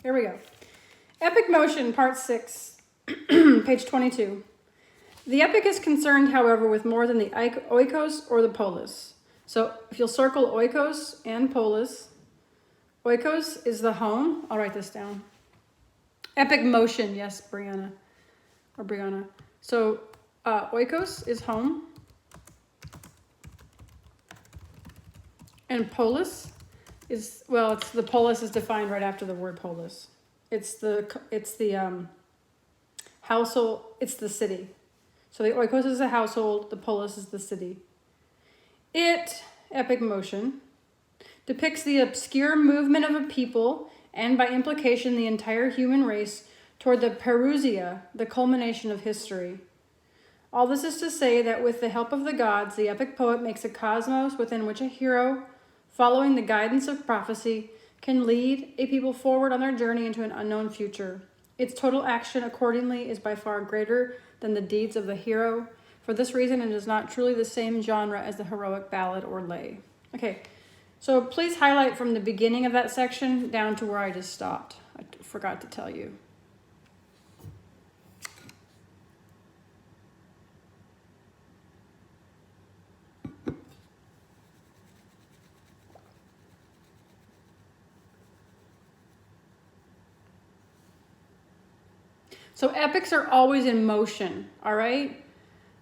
Here we go. Epic motion, part 6, page 22. The epic is concerned, however, with more than the oikos or the polis. So if you'll circle oikos and polis, oikos is the home. I'll write this down. Epic motion, yes, Brianna. So oikos is home. And polis is, well, it's the polis is defined right after the word polis. It's the household, it's the city. So the oikos is the household, the polis is the city. Epic motion, depicts the obscure movement of a people, and by implication the entire human race, toward the parousia, the culmination of history. All this is to say that with the help of the gods, the epic poet makes a cosmos within which a hero, following the guidance of prophecy, can lead a people forward on their journey into an unknown future. Its total action, accordingly, is by far greater than the deeds of the hero. For this reason, it is not truly the same genre as the heroic ballad or lay. Okay, so please highlight from the beginning of that section down to where I just stopped. I forgot to tell you. So epics are always in motion, all right?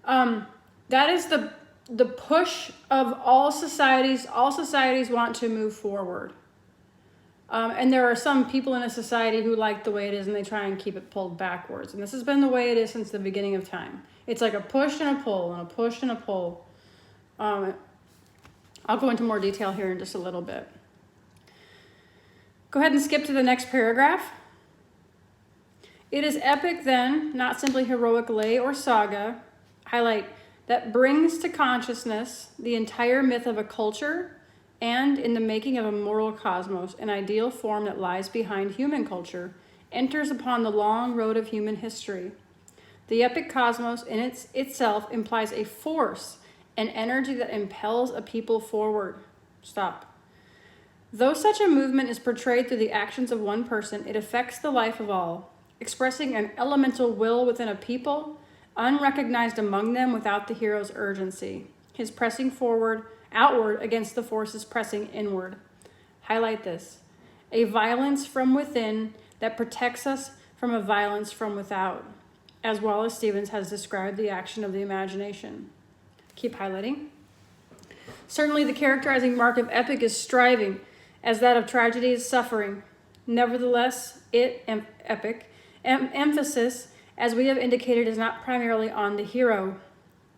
That is the push of all societies. All societies want to move forward. And there are some people in a society who like the way it is and they try and keep it pulled backwards. And this has been the way it is since the beginning of time. It's like a push and a pull and a push and a pull. I'll go into more detail here in just a little bit. Go ahead and skip to the next paragraph. It is epic then, not simply heroic lay or saga, highlight, that brings to consciousness the entire myth of a culture and, in the making of a moral cosmos, an ideal form that lies behind human culture, enters upon the long road of human history. The epic cosmos in itself implies a force, an energy that impels a people forward. Stop. Though such a movement is portrayed through the actions of one person, it affects the life of all, expressing an elemental will within a people, unrecognized among them without the hero's urgency, his pressing outward against the forces pressing inward. Highlight this. A violence from within that protects us from a violence from without, as Wallace Stevens has described the action of the imagination. Keep highlighting. Certainly the characterizing mark of epic is striving, as that of tragedy is suffering. Nevertheless, epic, emphasis, as we have indicated, is not primarily on the hero.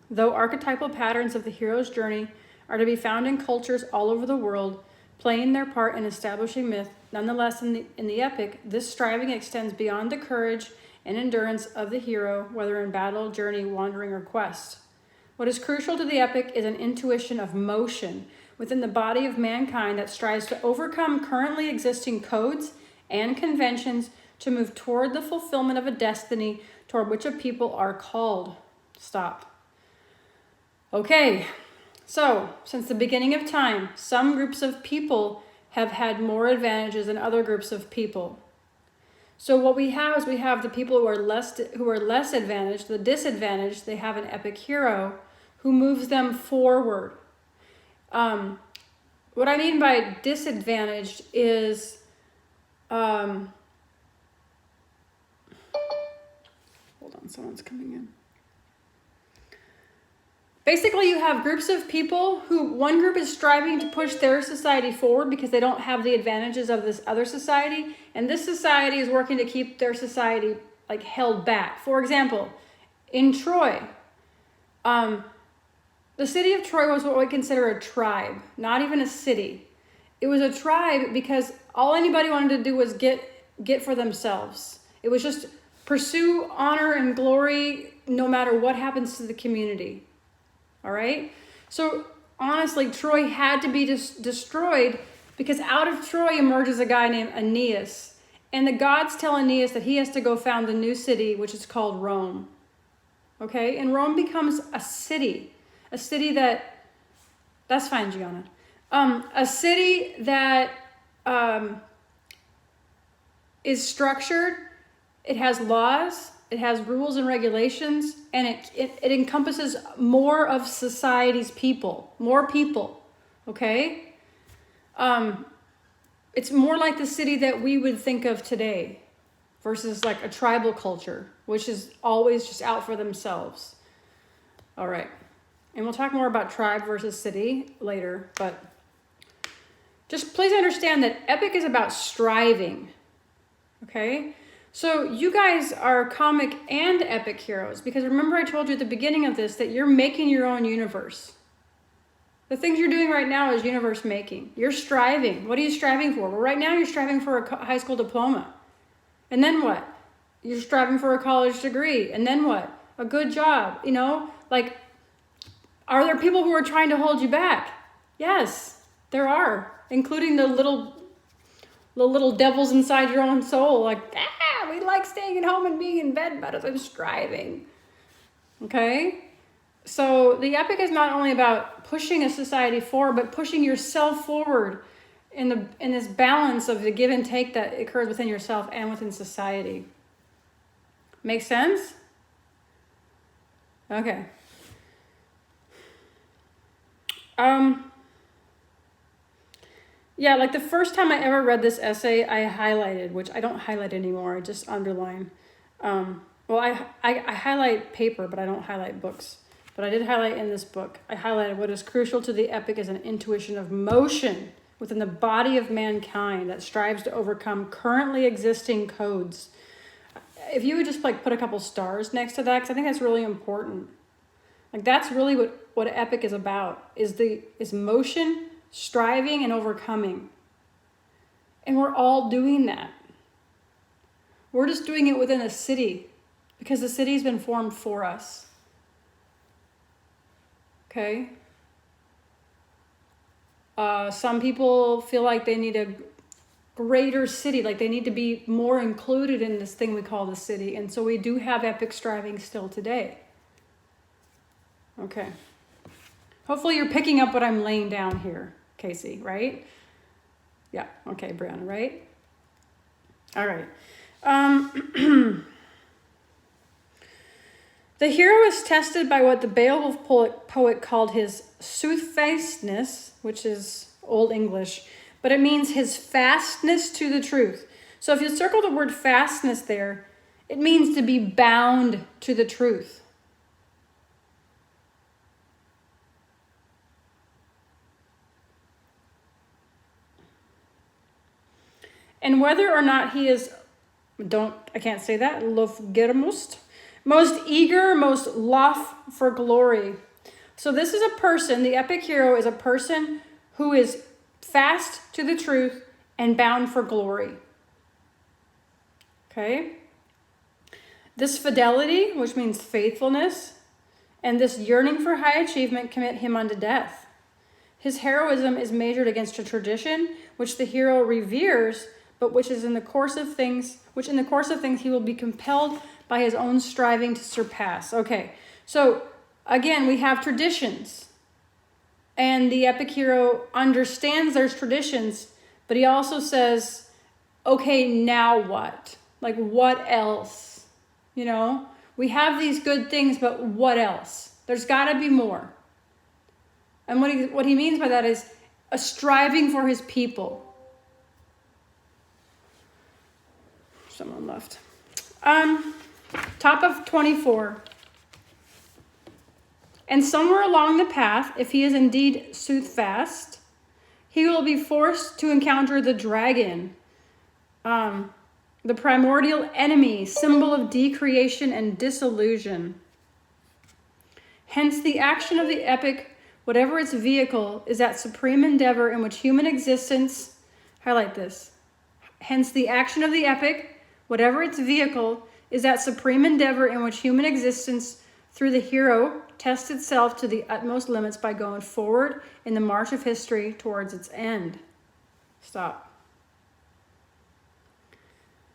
Though archetypal patterns of the hero's journey are to be found in cultures all over the world, playing their part in establishing myth, nonetheless in the epic, this striving extends beyond the courage and endurance of the hero, whether in battle, journey, wandering, or quest. What is crucial to the epic is an intuition of motion within the body of mankind that strives to overcome currently existing codes and conventions to move toward the fulfillment of a destiny toward which a people are called. Stop. Okay, so since the beginning of time, some groups of people have had more advantages than other groups of people. So what we have is we have the people who are less advantaged, the disadvantaged. They have an epic hero who moves them forward. What I mean by disadvantaged is hold on, someone's coming in. Basically, you have groups of people who one group is striving to push their society forward because they don't have the advantages of this other society, and this society is working to keep their society like held back. For example, in Troy, the city of Troy was what we consider a tribe, not even a city. It was a tribe because all anybody wanted to do was get for themselves. It was just pursue honor and glory no matter what happens to the community. All right? So honestly, Troy had to be destroyed because out of Troy emerges a guy named Aeneas. And the gods tell Aeneas that he has to go found the new city, which is called Rome. Okay? And Rome becomes a city that's fine, Gianna. A city that is structured, it has laws, it has rules and regulations, and it encompasses more of society's people, more people, okay? It's more like the city that we would think of today versus like a tribal culture, which is always just out for themselves. All right. And we'll talk more about tribe versus city later, but just please understand that epic is about striving, okay? So you guys are comic and epic heroes, because remember I told you at the beginning of this that you're making your own universe. The things you're doing right now is universe making. You're striving. What are you striving for? Well, right now you're striving for a high school diploma. And then what? You're striving for a college degree. And then what? A good job. You know, like, are there people who are trying to hold you back? Yes, there are, including the little devils inside your own soul. Like, we like staying at home and being in bed better than striving. Okay? So the epic is not only about pushing a society forward, but pushing yourself forward in this balance of the give and take that occurs within yourself and within society. Make sense? Okay. Yeah, like the first time I ever read this essay, I highlighted, which I don't highlight anymore. I just underline. Well, I highlight paper, but I don't highlight books. But I did highlight in this book. I highlighted what is crucial to the epic is an intuition of motion within the body of mankind that strives to overcome currently existing codes. If you would just like put a couple stars next to that, because I think that's really important. Like that's really what epic is about, is motion, striving, and overcoming. And we're all doing that. We're just doing it within a city because the city's been formed for us. Okay? Some people feel like they need a greater city, like they need to be more included in this thing we call the city. And so we do have epic striving still today. Okay. Hopefully you're picking up what I'm laying down here, Casey, right? Yeah. Okay, Brianna, right? All right. The hero is tested by what the Beowulf poet called his soothfastness, which is Old English, but it means his fastness to the truth. So if you circle the word fastness there, it means to be bound to the truth. And whether or not he is, I can't say that, lofgermust, most eager, most loth for glory. So this is a person, the epic hero is a person who is fast to the truth and bound for glory. Okay? This fidelity, which means faithfulness, and this yearning for high achievement commit him unto death. His heroism is measured against a tradition which the hero reveres, but which in the course of things he will be compelled by his own striving to surpass. Okay, so again, we have traditions. And the epic hero understands there's traditions, but he also says, okay, now what? Like, what else? You know, we have these good things, but what else? There's got to be more. And what he means by that is a striving for his people. Someone left. Top of 24. And somewhere along the path, if he is indeed soothfast, he will be forced to encounter the dragon, the primordial enemy, symbol of decreation and disillusion. Hence, the action of the epic, whatever its vehicle, is that supreme endeavor in which human existence, highlight this. Hence, the action of the epic, whatever its vehicle, is that supreme endeavor in which human existence, through the hero, tests itself to the utmost limits by going forward in the march of history towards its end. Stop.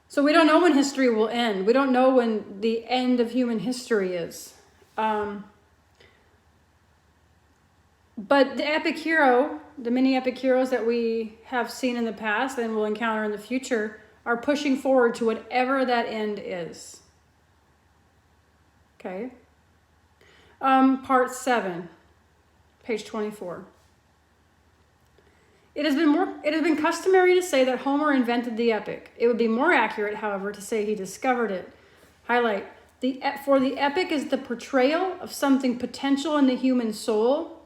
So we don't know when history will end. We don't know when the end of human history is. But the epic hero, the many epic heroes that we have seen in the past and will encounter in the future, are pushing forward to whatever that end is. Okay. Part 7, page 24. It has been customary to say that Homer invented the epic. It would be more accurate, however, to say he discovered it. Highlight. For the epic is the portrayal of something potential in the human soul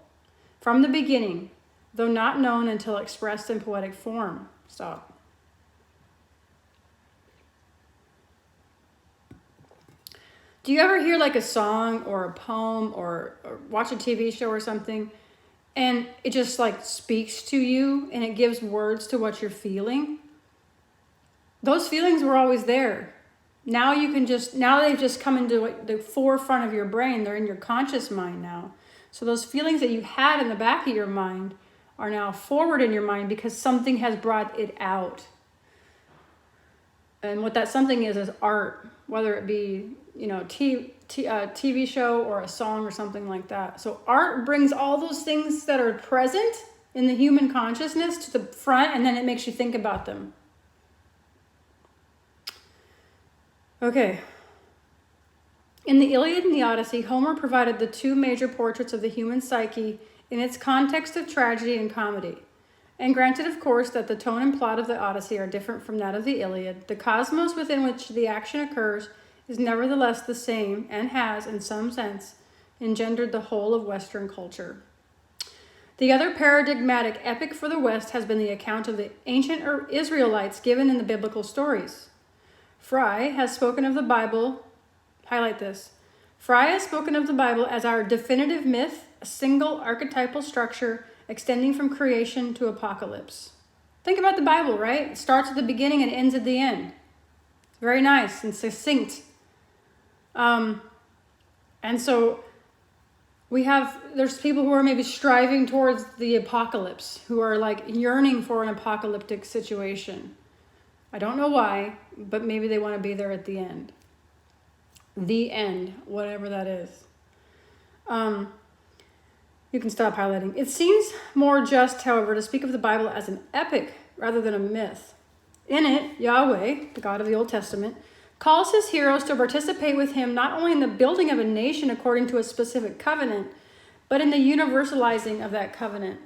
from the beginning, though not known until expressed in poetic form. Stop. Do you ever hear like a song or a poem or watch a TV show or something, and it just like speaks to you and it gives words to what you're feeling? Those feelings were always there. Now they've just come into the forefront of your brain. They're in your conscious mind now. So those feelings that you had in the back of your mind are now forward in your mind because something has brought it out. And what that something is art, whether it be, TV show or a song or something like that. So art brings all those things that are present in the human consciousness to the front, and then it makes you think about them. Okay. In the Iliad and the Odyssey, Homer provided the two major portraits of the human psyche in its context of tragedy and comedy. And granted, of course, that the tone and plot of the Odyssey are different from that of the Iliad, the cosmos within which the action occurs is nevertheless the same and has, in some sense, engendered the whole of Western culture. The other paradigmatic epic for the West has been the account of the ancient Israelites given in the biblical stories. Fry has spoken of the Bible, highlight this, Fry has spoken of the Bible as our definitive myth, a single archetypal structure extending from creation to apocalypse. Think about the Bible, right? It starts at the beginning and ends at the end. Very nice and succinct. And so there's people who are maybe striving towards the apocalypse, who are like yearning for an apocalyptic situation. I don't know why, but maybe they want to be there at the end. The end, whatever that is. You can stop highlighting. It seems more just, however, to speak of the Bible as an epic rather than a myth. In it, Yahweh, the God of the Old Testament, calls his heroes to participate with him not only in the building of a nation according to a specific covenant, but in the universalizing of that covenant.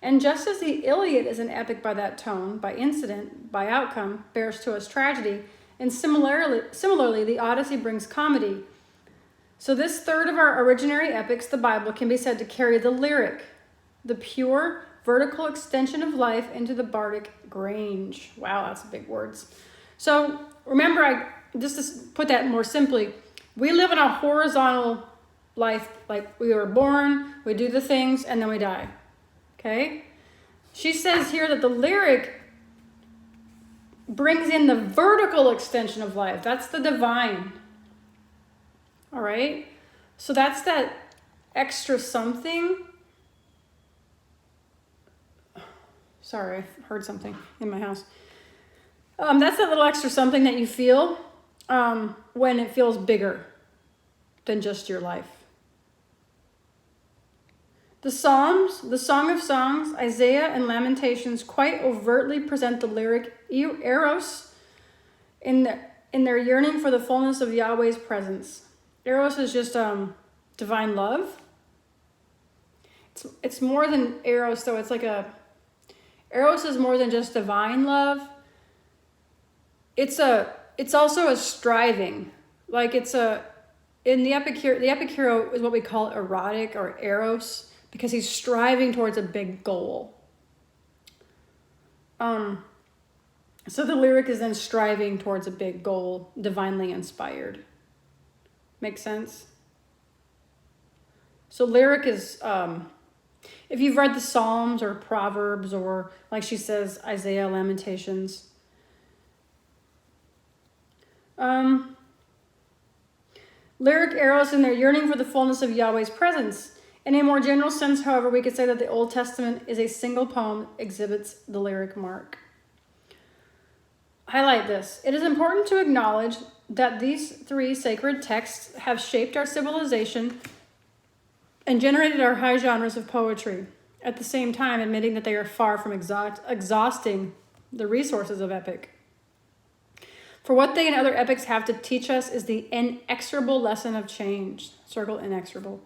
And just as the Iliad is an epic by that tone, by incident, by outcome, bears to us tragedy, and similarly, the Odyssey brings comedy. So this third of our originary epics, the Bible, can be said to carry the lyric, the pure vertical extension of life into the bardic grange. Wow, that's big words. So remember, just to put that more simply, we live in a horizontal life, like we were born, we do the things, and then we die. Okay? She says here that the lyric brings in the vertical extension of life. That's the divine. All right? So that's that extra something. Sorry, I heard something in my house. That's that little extra something that you feel when it feels bigger than just your life. The Psalms, the Song of Songs, Isaiah, and Lamentations quite overtly present the lyric eros in their yearning for the fullness of Yahweh's presence. Eros is just divine love. It's more than eros, though. Eros is more than just divine love. It's also a striving. Like in the epic hero is what we call erotic or eros, because he's striving towards a big goal. So the lyric is then striving towards a big goal, divinely inspired. Make sense? So lyric is, if you've read the Psalms or Proverbs or, like she says, Isaiah, Lamentations, lyric eros in their yearning for the fullness of Yahweh's presence. In a more general sense, however, we could say that the Old Testament is a single poem exhibits the lyric mark. Highlight this. It is important to acknowledge that these three sacred texts have shaped our civilization and generated our high genres of poetry, at the same time admitting that they are far from exhausting the resources of epic. For what they and other epics have to teach us is the inexorable lesson of change. Circle inexorable.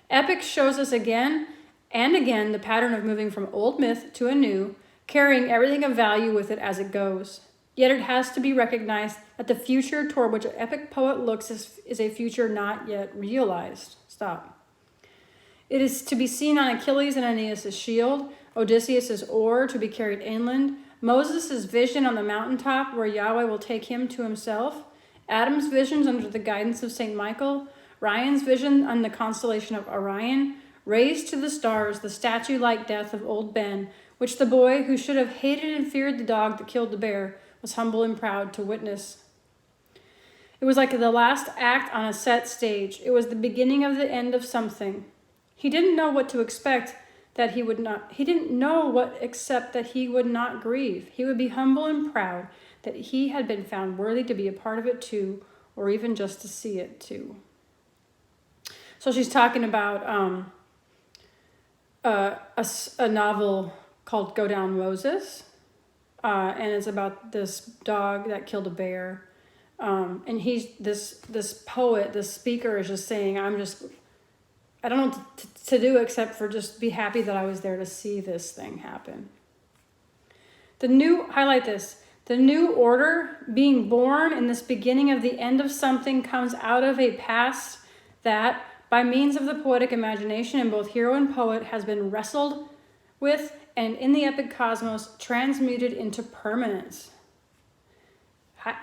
Epic shows us again and again the pattern of moving from old myth to a new, carrying everything of value with it as it goes. Yet it has to be recognized that the future toward which an epic poet looks is a future not yet realized. Stop. It is to be seen on Achilles and Aeneas' shield, Odysseus' oar to be carried inland, Moses' vision on the mountaintop where Yahweh will take him to himself, Adam's visions under the guidance of St. Michael, Ryan's vision on the constellation of Orion, raised to the stars the statue-like death of old Ben, which the boy who should have hated and feared the dog that killed the bear was humble and proud to witness. It was like the last act on a set stage. It was the beginning of the end of something. He didn't know what to expect, that he would not. He didn't know what except that he would not grieve. He would be humble and proud that he had been found worthy to be a part of it too, or even just to see it too. So she's talking about a novel called Go Down Moses, and it's about this dog that killed a bear. And he's this poet, this speaker is just saying, I don't know what to do except for just be happy that I was there to see this thing happen. Highlight this, the new order being born in this beginning of the end of something comes out of a past that, by means of the poetic imagination in both hero and poet, has been wrestled with and in the epic cosmos transmuted into permanence.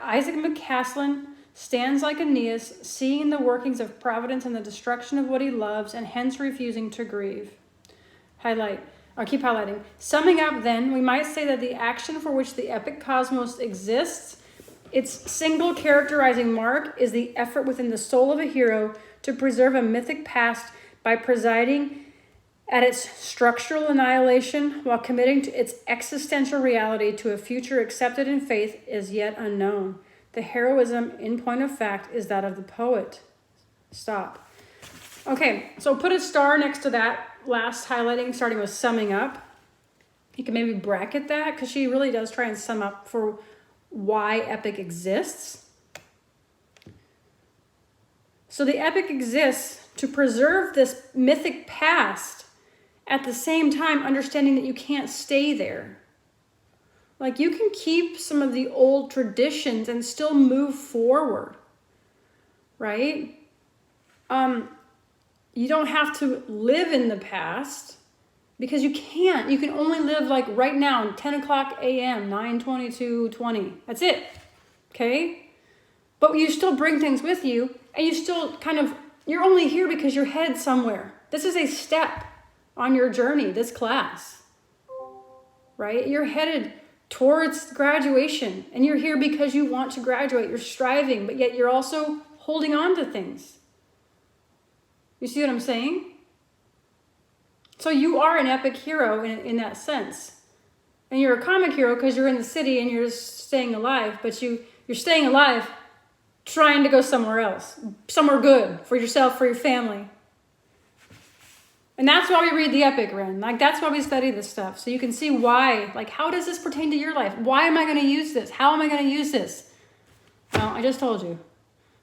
Isaac McCaslin stands like Aeneas, seeing the workings of providence and the destruction of what he loves, and hence refusing to grieve. Keep highlighting. Summing up then, we might say that the action for which the epic cosmos exists, its single characterizing mark, is the effort within the soul of a hero to preserve a mythic past by presiding at its structural annihilation while committing to its existential reality to a future accepted in faith is yet unknown. The heroism, in point of fact, is that of the poet. Stop. Okay, so put a star next to that last highlighting, starting with summing up. You can maybe bracket that, because she really does try and sum up for why epic exists. So the epic exists to preserve this mythic past, at the same time understanding that you can't stay there. Like, you can keep some of the old traditions and still move forward, right? You don't have to live in the past, because you can't. You can only live like right now, 10 o'clock a.m., 9/22/20. That's it, okay? But you still bring things with you, and you still you're only here because you're headed somewhere. This is a step on your journey, this class, right? You're headed towards graduation, and you're here because you want to graduate. You're striving, but yet you're also holding on to things. You see what I'm saying? So you are an epic hero in that sense. And you're a comic hero because you're in the city and you're just staying alive, but you're staying alive trying to go somewhere else, somewhere good for yourself, for your family. And that's why we read the epic, Ren. Like, that's why we study this stuff. So you can see why, like, how does this pertain to your life? Why am I going to use this? How am I going to use this? Well, I just told you.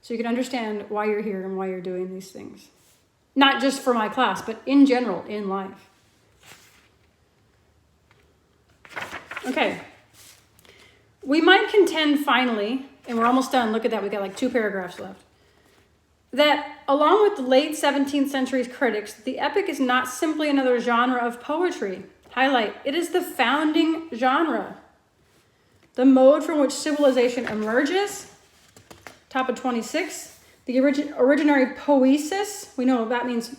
So you can understand why you're here and why you're doing these things. Not just for my class, but in general, in life. Okay. We might contend finally, and we're almost done. Look at that. We got like 2 paragraphs left. That along with the late 17th century's critics, the epic is not simply another genre of poetry. Highlight, it is the founding genre. The mode from which civilization emerges. Top of 26. The originary poesis, we know that means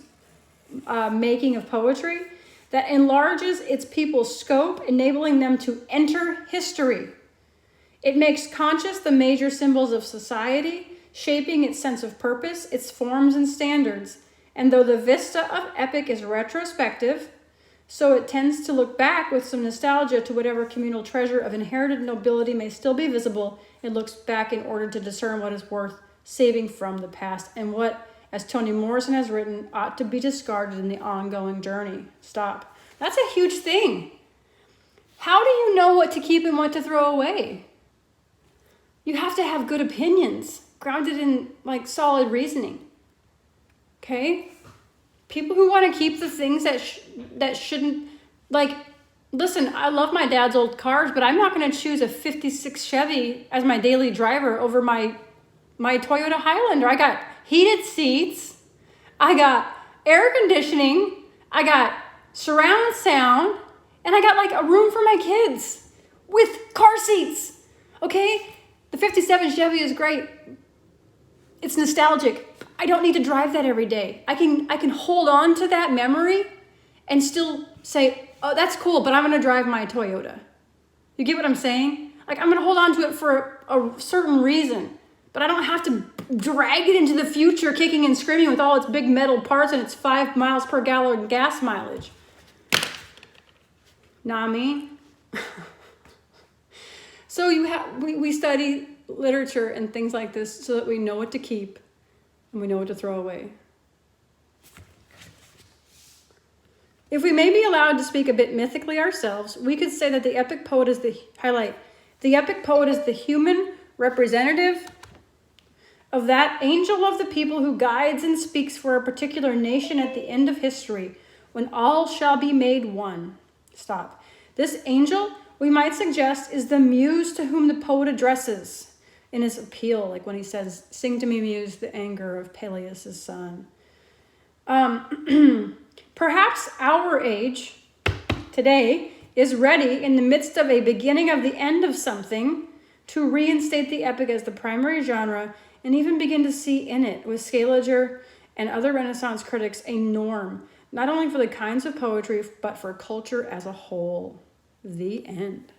making of poetry, that enlarges its people's scope, enabling them to enter history. It makes conscious the major symbols of society, shaping its sense of purpose, its forms and standards. And though the vista of epic is retrospective, so it tends to look back with some nostalgia to whatever communal treasure of inherited nobility may still be visible. It looks back in order to discern what is worth saving from the past and what, as Toni Morrison has written, ought to be discarded in the ongoing journey. Stop. That's a huge thing. How do you know what to keep and what to throw away? You have to have good opinions, grounded in like solid reasoning. Okay? People who want to keep the things that shouldn't, like, listen, I love my dad's old cars, but I'm not going to choose a 56 Chevy as my daily driver over my Toyota Highlander. I got heated seats. I got air conditioning. I got surround sound. And I got like a room for my kids with car seats. Okay? The 57 Chevy is great. It's nostalgic. I don't need to drive that every day. I can hold on to that memory and still say, oh, that's cool, but I'm going to drive my Toyota. You get what I'm saying? Like, I'm going to hold on to it for a certain reason, but I don't have to drag it into the future kicking and screaming with all its big metal parts and its 5 miles per gallon gas mileage. Nah, me. So we study literature and things like this so that we know what to keep and we know what to throw away. If we may be allowed to speak a bit mythically ourselves, we could say that the epic poet is the human representative of that angel of the people who guides and speaks for a particular nation at the end of history, when all shall be made one. Stop. This angel, we might suggest, is the muse to whom the poet addresses in his appeal, like when he says, "Sing to me, muse, the anger of Peleus' son." Perhaps our age today is ready, in the midst of a beginning of the end of something, to reinstate the epic as the primary genre and even begin to see in it, with Scaliger and other Renaissance critics, a norm, not only for the kinds of poetry, but for culture as a whole. The end.